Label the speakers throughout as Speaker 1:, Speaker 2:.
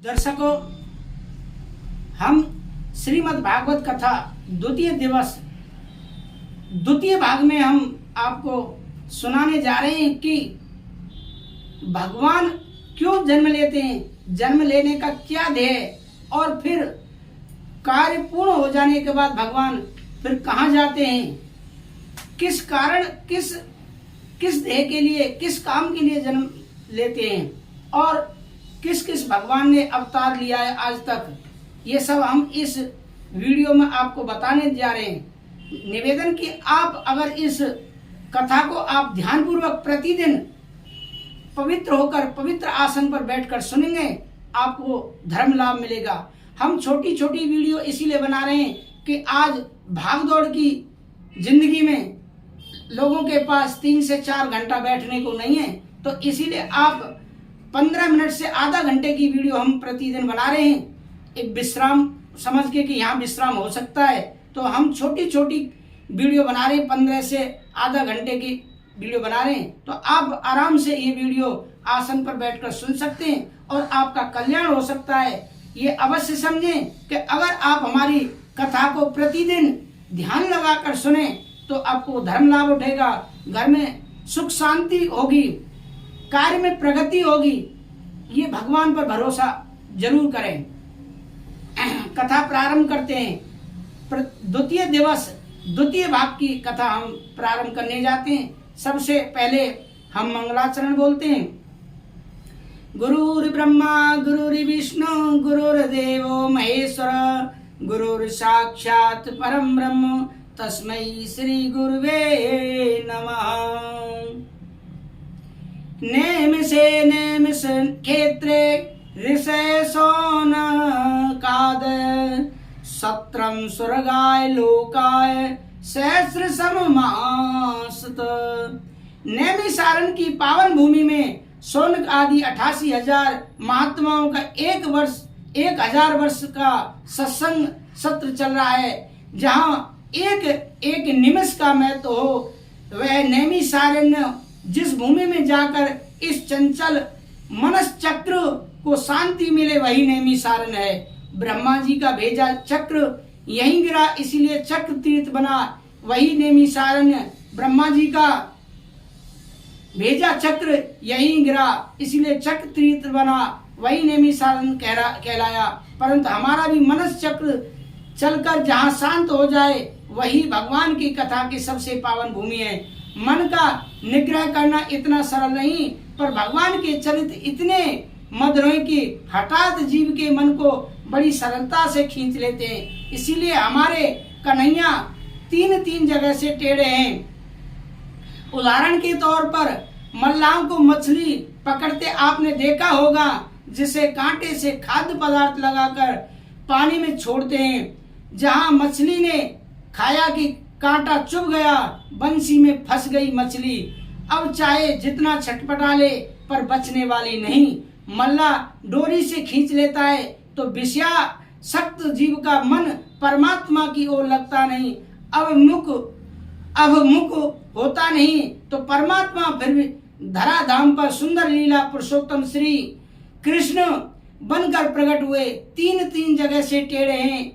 Speaker 1: दर्शकों, हम श्रीमद् भागवत कथा द्वितीय दिवस द्वितीय भाग में हम आपको सुनाने जा रहे हैं कि भगवान क्यों जन्म लेते हैं, जन्म लेने का क्या ध्येय, और फिर कार्य पूर्ण हो जाने के बाद भगवान फिर कहाँ जाते हैं, किस कारण किस ध्येय के लिए, किस काम के लिए जन्म लेते हैं, और किस किस भगवान ने अवतार लिया है आज तक। ये सब हम इस वीडियो में आपको बताने जा रहे हैं। निवेदन कि आप अगर इस कथा को आप ध्यानपूर्वक प्रतिदिन पवित्र होकर पवित्र आसन पर बैठकर सुनेंगे, आपको धर्म लाभ मिलेगा। हम छोटी छोटी वीडियो इसीलिए बना रहे हैं कि आज भागदौड़ की जिंदगी में लोगों के पास 3 से 4 घंटा बैठने को नहीं है, तो इसीलिए आप 15 मिनट से आधा घंटे की वीडियो हम प्रतिदिन बना रहे हैं। एक विश्राम समझ के कि यहाँ विश्राम हो सकता है, तो हम छोटी छोटी वीडियो बना रहे हैं, 15 से आधा घंटे की वीडियो बना रहे हैं। तो आप आराम से ये वीडियो आसन पर बैठकर सुन सकते हैं और आपका कल्याण हो सकता है। ये अवश्य समझें कि अगर आप हमारी कथा को प्रतिदिन ध्यान लगाकर सुने तो आपको धर्म लाभ उठेगा, घर में सुख शांति होगी, कार्य में प्रगति होगी। ये भगवान पर भरोसा जरूर करें। कथा प्रारंभ करते हैं। द्वितीय दिवस द्वितीय भाग की कथा हम प्रारंभ करने जाते हैं। सबसे पहले हम मंगलाचरण बोलते हैं। गुरुर् ब्रह्मा गुरुर्विष्णु गुरुर्देवो महेश्वर गुरुर् साक्षात् परम ब्रह्म तस्मै श्री गुरुवे नमः। नेम से क्षेत्रे ऋषय सोन काद सत्रम स्वर्गाय लोकाय सहस्र सममासत। नैमिषारण्य की पावन भूमि में सोनक आदि 88,000 महात्माओं का 1000 वर्ष का सत्संग सत्र चल रहा है। जहाँ एक निमिष का महत्व हो, वह नैमिषारण्य जिस भूमि में जाकर इस चंचल मनस चक्र को शांति मिले, वही नैमिषारण्य है। ब्रह्मा जी का भेजा चक्र यहीं गिरा, इसीलिए चक्र तीर्थ बना, वही नैमिषारण्य। ब्रह्मा जी का भेजा चक्र यहीं गिरा, इसीलिए चक्र तीर्थ बना, वही नैमिषारण्य कहलाया। परंतु हमारा भी मनस चक्र चलकर जहाँ शांत हो जाए, वही भगवान की कथा की सबसे पावन भूमि है। मन का निग्रह करना इतना सरल नहीं, पर भगवान के चरित्र इतने मधुर हैं कि हठात जीव के मन को बड़ी सरलता से खींच लेते हैं। इसीलिए हमारे कन्हैया 3 जगह से टेढ़े हैं। उदाहरण के तौर पर मल्लाहों को मछली पकड़ते आपने देखा होगा, जिसे कांटे से खाद्य पदार्थ लगाकर पानी में छोड़ते हैं। जहां मछली ने खाया कि कांटा चुभ गया, बंसी में फंस गई मछली, अब चाहे जितना छटपटा ले पर बचने वाली नहीं। मल्ला डोरी से खींच लेता है तो विषया सक्त जीव का मन परमात्मा की ओर लगता नहीं, अब मुख होता नहीं, तो परमात्मा फिर भी धराधाम पर सुंदर लीला पुरुषोत्तम श्री कृष्ण बनकर प्रकट हुए। 3 जगह से टेढ़े हैं,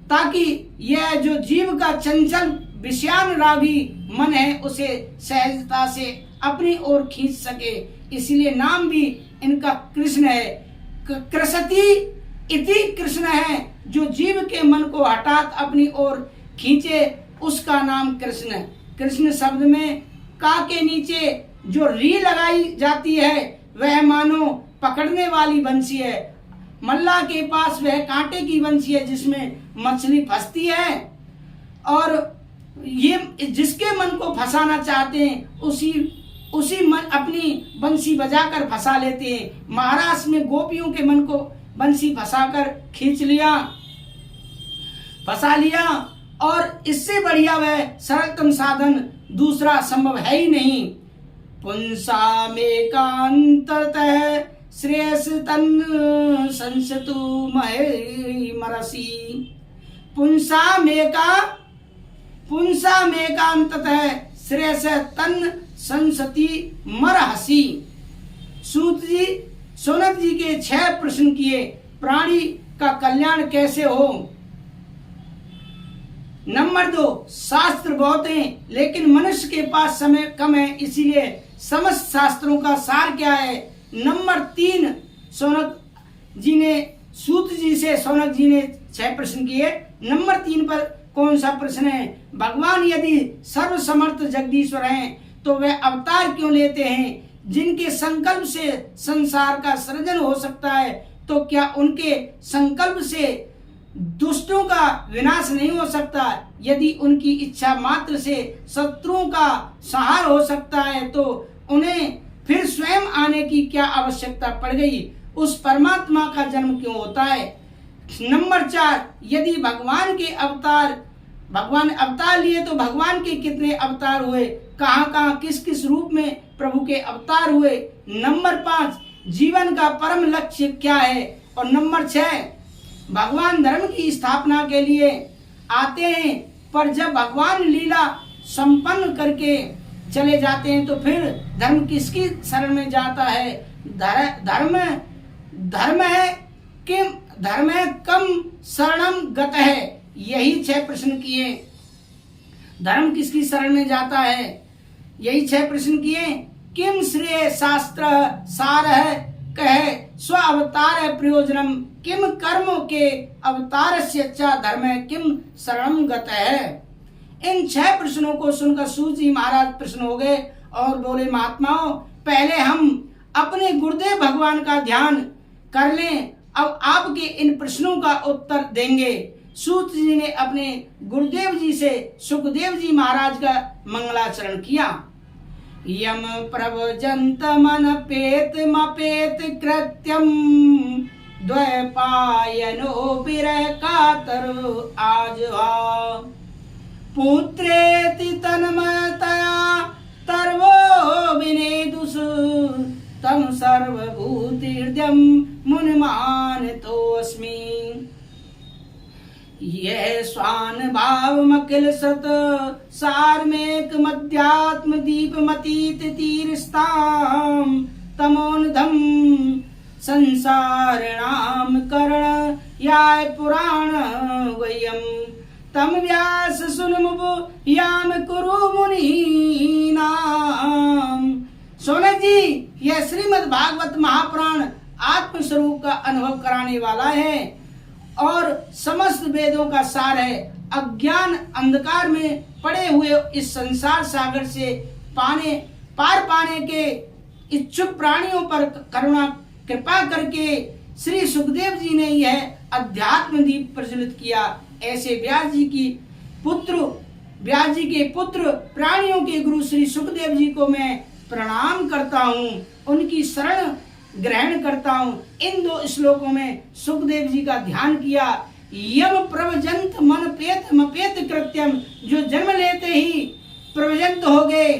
Speaker 1: ताकि यह जो जीव का चंचल विषयान रागी मन है, उसे सहजता से अपनी ओर खींच सके। इसलिए नाम भी इनका कृष्ण है। कृषति इति कृष्ण है, जो जीव के मन को हठात अपनी ओर खींचे, उसका नाम कृष्ण। कृष्ण शब्द में का के नीचे जो री लगाई जाती है, वह मानो पकड़ने वाली बंसी है। मल्ला के पास वह कांटे की बंसी है जिसमें मछली फंसती है, और ये जिसके मन को फंसाना चाहते हैं उसी मन अपनी बंसी बजाकर फंसा लेते हैं। महाराष्ट्र में गोपियों के मन को बंसी फंसाकर फंसा लिया, और इससे बढ़िया वह सरलतम साधन दूसरा संभव है ही नहीं। पुंसा में कांततः श्रेयस तन संसतु मरसी। पुंसा में कांततः श्रेयस तन संसति मरहसी। सूत जी सोनक जी के 6 प्रश्न किए। प्राणी का कल्याण कैसे हो। नंबर 2, शास्त्र बहुत हैं लेकिन मनुष्य के पास समय कम है, इसीलिए समस्त शास्त्रों का सार क्या है। नंबर 3, शौनक जी ने सूत जी से शौनक जी ने 6 प्रश्न किए। नंबर 3 पर कौन सा प्रश्न है, भगवान यदि सर्वसमर्थ जगदीश्वर हैं तो वे अवतार क्यों लेते हैं। जिनके संकल्प से संसार का सृजन हो सकता है तो क्या उनके संकल्प से दुष्टों का विनाश नहीं हो सकता। यदि उनकी इच्छा मात्र से शत्रुओं का संहार हो सकता है तो उन्हें फिर स्वयं आने की क्या आवश्यकता पड़ गई। उस परमात्मा का जन्म क्यों होता है। नंबर 4, यदि भगवान अवतार लिए तो भगवान के कितने अवतार हुए, कहाँ किस किस रूप में प्रभु के अवतार हुए। नंबर 5, जीवन का परम लक्ष्य क्या है। और नंबर 6, भगवान धर्म की स्थापना के लिए आते हैं पर जब भगवान लीला संपन्न करके चले जाते हैं तो फिर धर्म किसकी शरण में जाता है। धर्म है कम शरणम गत है। यही 6 प्रश्न किए। धर्म किसकी शरण में जाता है, यही 6 प्रश्न किए। किम श्रेय शास्त्र सार है कहे स्व अवतार प्रयोजनम, किम कर्म के अवतार से अच्छा धर्म है, किम शरणम गत है। इन 6 प्रश्नों को सुनकर सूत जी महाराज प्रश्न हो गए और बोले, महात्माओं पहले हम अपने गुरुदेव भगवान का ध्यान कर लें, अब आपके इन प्रश्नों का उत्तर देंगे। सूत जी ने अपने गुरुदेव जी से सुखदेव जी महाराज का मंगलाचरण किया। यम प्रवजंत मन पेत मपेत कृत्यम द्वैपायनो विरह कातर आजहा पुत्रेति तन्मयतया तर्वो विनेदुष तम सर्वभूति हृदयम मुनिमानतोऽस्मि। यह स्वान भाव मकिल सत सारमेक मध्यात्म दीपमतीत तीरस्ताम तमोनधम संसारिणाम करण याय पुराण वयम तम व्यास सुनमुब याम कुरु मुनीनाम। शौनक जी, यह श्रीमद् भागवत महापुराण आत्मस्वरूप का अनुभव कराने वाला है और समस्त वेदों का सार है। अज्ञान अंधकार में पड़े हुए इस संसार सागर से पार पाने के इच्छुक प्राणियों पर करुणा कृपा करके श्री सुखदेव जी ने यह अध्यात्म दीप प्रज्वलित किया। ऐसे व्यास जी के पुत्र प्राणियों के गुरु श्री सुखदेव जी को मैं प्रणाम करता हूँ, उनकी शरण ग्रहण करता हूँ। इन 2 श्लोकों में सुखदेव जी का ध्यान किया। यम प्रवजंत मन पेत मपेत कृत्यम, जो जन्म लेते ही प्रवजंत हो गए,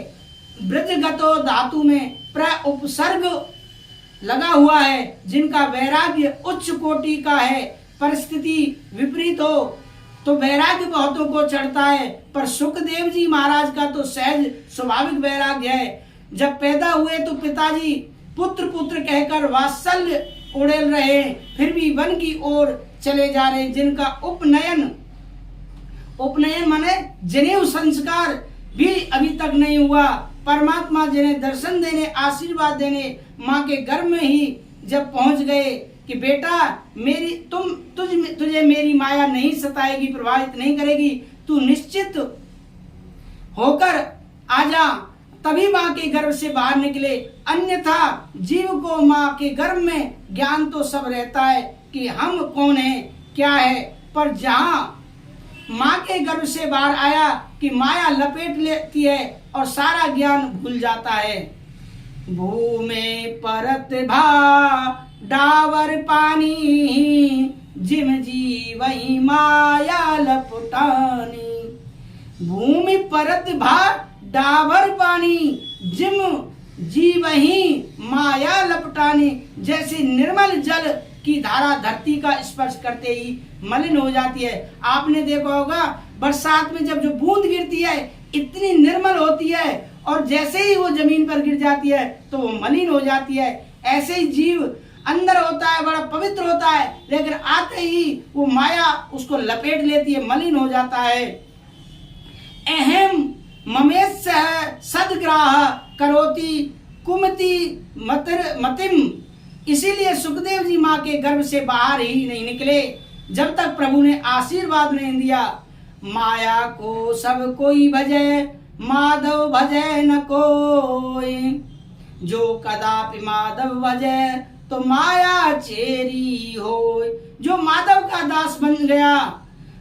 Speaker 1: ब्रजगतो धातु में प्र उपसर्ग लगा हुआ है, जिनका वैराग्य उच्च कोटि का है, परिस्थिति विपरीत हो तो वैराग्य बहुतों को चढ़ता है, पर सुखदेव जी महाराज का तो सहज स्वाभाविक वैराग्य है। जब पैदा हुए तो पिताजी पुत्र कहकर वात्सल्य उड़ेल रहे, फिर भी वन की ओर चले जा रहे, जिनका उपनयन माने जनेऊ संस्कार भी अभी तक नहीं हुआ। परमात्मा जिन्हें दर्शन देने आशीर्वाद देने माँ के गर्भ में ही जब पहुंच गए कि बेटा तुझे मेरी माया नहीं सताएगी, प्रभावित नहीं करेगी, तू निश्चित होकर आजा, तभी माँ के गर्भ से बाहर निकले। अन्यथा जीव को माँ के गर्भ में ज्ञान तो सब रहता है कि हम कौन हैं क्या है, पर जहाँ माँ के गर्भ से बाहर आया कि माया लपेट लेती है और सारा ज्ञान भूल जाता है। भूमि परत भा डावर पानी जिम जी वही माया लपटानी। भूमि परत भा डावर पानी जिम जी वही माया लपटानी। जैसे निर्मल जल की धारा धरती का स्पर्श करते ही मलिन हो जाती है। आपने देखा होगा बरसात में जब जो बूंद गिरती है इतनी निर्मल होती है और जैसे ही वो जमीन पर गिर जाती है तो वो मलिन हो जाती है। ऐसे ही जीव अंदर होता है, बड़ा पवित्र होता है, लेकिन आते ही वो माया उसको लपेट लेती है, मलिन हो जाता है। अहम ममेश सदग्राह करोति कुमति मतिम। इसीलिए सुखदेव जी माँ के गर्भ से बाहर ही नहीं निकले जब तक प्रभु ने आशीर्वाद नहीं दिया। माया को सब कोई भजे, माधव भजे न कोई। जो कदापि माधव भजे तो माया चेरी हो। जो माधव का दास बन गया,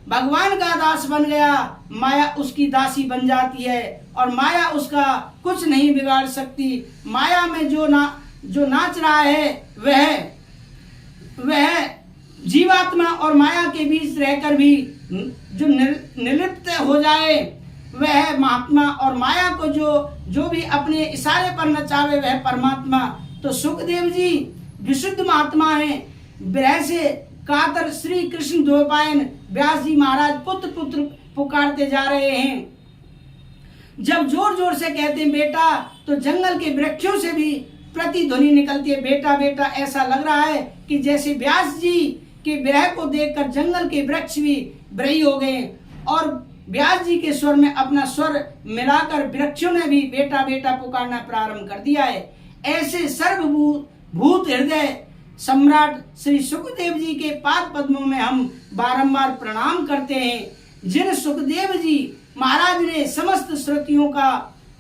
Speaker 1: भगवान का दास बन गया, माया उसकी दासी बन जाती है और माया उसका कुछ नहीं बिगाड़ सकती। माया में जो नाच रहा है वह जीवात्मा और माया के बीच रहकर भी जो निर्लिप्त हो जाए वह महात्मा, और माया को जो भी अपने इशारे पर नचावे वह परमात्मा। तो सुखदेव जी विशुद्ध महात्मा हैं। विरह से कातर श्री कृष्ण द्वैपायन व्यास जी महाराज पुत्र पुत्र पुकारते जा रहे हैं। जब जोर जोर से कहते हैं बेटा, तो जंगल के वृक्षों से भी प्रतिध्वनि निकलती है, बेटा बेटा। ऐसा लग रहा है कि जैसे व्यास जी के विरह को देखकर जंगल के वृक्ष भी विरही हो गए और व्यास जी के स्वर में अपना स्वर मिलाकर वृक्षों ने भी बेटा बेटा पुकारना प्रारंभ कर दिया है। ऐसे सर्वभूत हृदय सम्राट श्री सुखदेव जी के पाद पद्मों में हम बारंबार प्रणाम करते हैं। जिन सुखदेव जी महाराज ने समस्त श्रुतियों का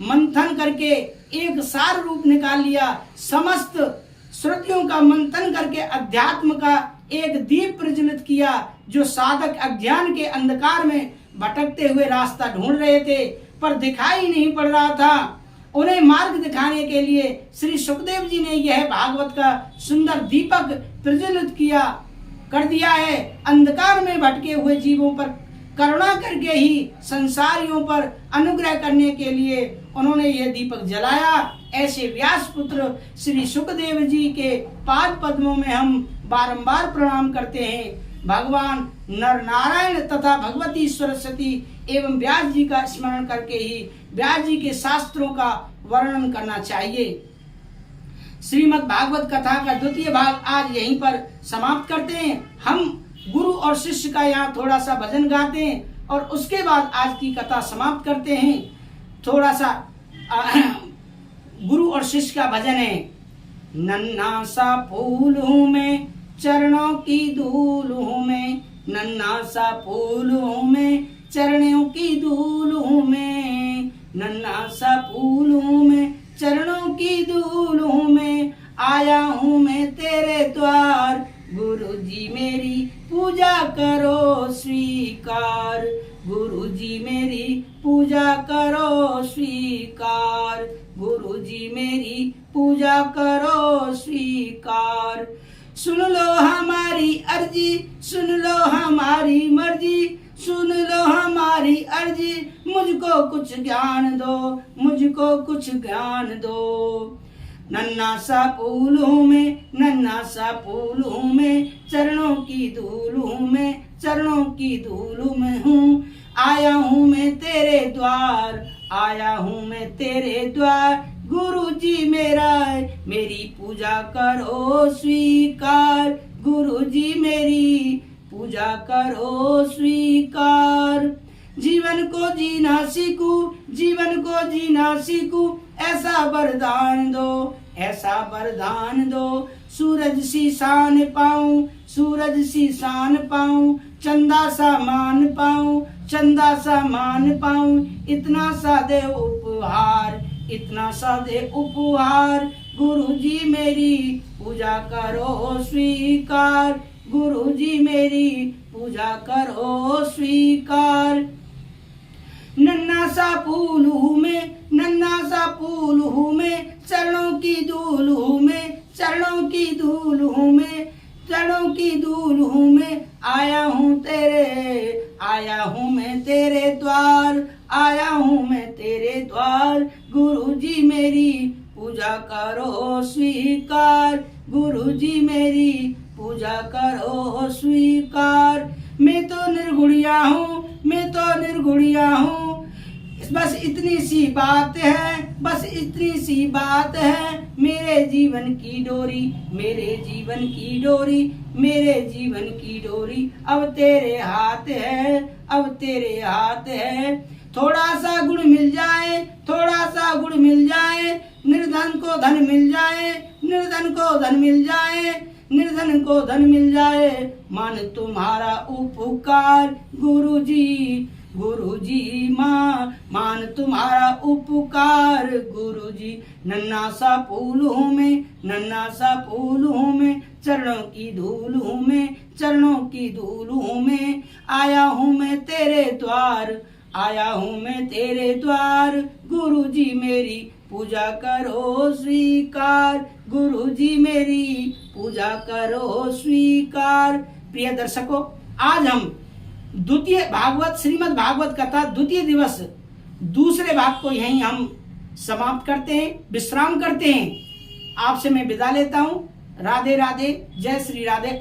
Speaker 1: मंथन करके एक सार रूप निकाल लिया, समस्त श्रुतियों का मंथन करके अध्यात्म का एक दीप प्रज्वलित किया। जो साधक अज्ञान के अंधकार में भटकते हुए रास्ता ढूंढ रहे थे पर दिखाई नहीं पड़ रहा था, उन्हें मार्ग दिखाने के लिए श्री सुखदेव जी ने यह भागवत का सुंदर दीपक प्रज्वलित कर दिया है। अंधकार में भटके हुए जीवों पर करुणा करके ही संसारियों पर अनुग्रह करने के लिए उन्होंने यह दीपक जलाया। ऐसे व्यास पुत्र श्री सुखदेव जी के पाद पद्मों में हम बारंबार प्रणाम करते हैं। भगवान नर नारायण तथा भगवती सरस्वती एवं व्यास जी का स्मरण करके ही व्यास जी के शास्त्रों का वर्णन करना चाहिए। श्रीमद् भागवत कथा का द्वितीय भाग आज यहीं पर समाप्त करते हैं। हम गुरु और शिष्य का यहाँ थोड़ा सा भजन गाते हैं और उसके बाद आज की कथा समाप्त करते हैं। थोड़ा सा गुरु और शिष्य का भजन है। नन्हा सा फूल हूँ मैं, चरणों की धूल हूँ मैं, नन्हा सा फूल हूँ मैं, चरणों की धूल हूँ मैं, नन्हा सा फूल हूँ मैं, चरणों की धूल हूँ मैं, आया हूँ मैं तेरे द्वार, गुरु जी मेरी पूजा करो स्वीकार, गुरु जी मेरी पूजा करो स्वीकार, गुरु जी मेरी पूजा करो स्वीकार। सुन लो हमारी अर्जी, सुन लो हमारी मर्जी, सुन लो हमारी अर्जी, मुझको कुछ ज्ञान दो, मुझको कुछ ज्ञान दो। नन्हा सा फूल हूँ मैं, नन्हा सा फूल हूँ मैं, चरणों की धूल हूँ मैं, चरणों की धूल में हूँ, आया हूँ मैं तेरे द्वार, आया हूँ मैं तेरे द्वार, गुरु जी मेरी पूजा करो स्वीकार, गुरु जी मेरी पूजा करो स्वीकार। जीवन को जीना सीखूं, जीवन को जीना सीखूं, ऐसा वरदान दो, ऐसा वरदान दो। सूरज सी शान पाऊं, सूरज सी शान पाऊं, चंदा सा मान पाऊं, चंदा सा मान पाऊं, इतना सा दे उपहार, इतना सा दे उपहार, गुरु जी मेरी पूजा करो स्वीकार, गुरु जी मेरी पूजा करो स्वीकार। नन्हा सा फूल हूँ मैं, नन्हा सा फूल हूँ मैं, चरणों की धूल हूँ मैं, चरणों की धूल हूँ मैं, चरणों की धूल हूँ मैं, आया हूँ तेरे, आया हूँ मैं तेरे द्वार, आया हूँ मैं तेरे द्वार, गुरु जी मेरी पूजा करो स्वीकार, गुरु जी मेरी पूजा करो स्वीकार। मैं तो निर्गुणिया हूँ, मैं तो निर्गुणिया हूँ, बस इतनी सी बात है, बस इतनी सी बात है, मेरे जीवन की डोरी, मेरे जीवन की डोरी, मेरे जीवन की डोरी अब तेरे हाथ है, अब तेरे हाथ है। थोड़ा सा गुड़ मिल जाए, थोड़ा सा गुड़ मिल जाए, निर्धन को धन मिल जाए, निर्धन को धन मिल जाए, निर्धन को धन मिल जाए। मान तुम्हारा उपकार गुरुजी, गुरुजी मान तुम्हारा उपकार गुरुजी। नन्हा सा फूल हूँ मैं, नन्हा सा फूल हूँ मैं, चरणों की धूल हूँ मैं, चरणों की धूल हूँ मैं। आया हूँ मैं तेरे द्वार, आया हूँ मैं तेरे द्वार, गुरुजी मेरी पूजा करो स्वीकार, गुरुजी मेरी पूजा करो स्वीकार। प्रिय दर्शकों, आज हम द्वितीय भागवत श्रीमद् भागवत कथा द्वितीय दिवस दूसरे भाग को यहीं हम समाप्त करते हैं, विश्राम करते हैं। आपसे मैं विदा लेता हूँ। राधे राधे, जय श्री राधे।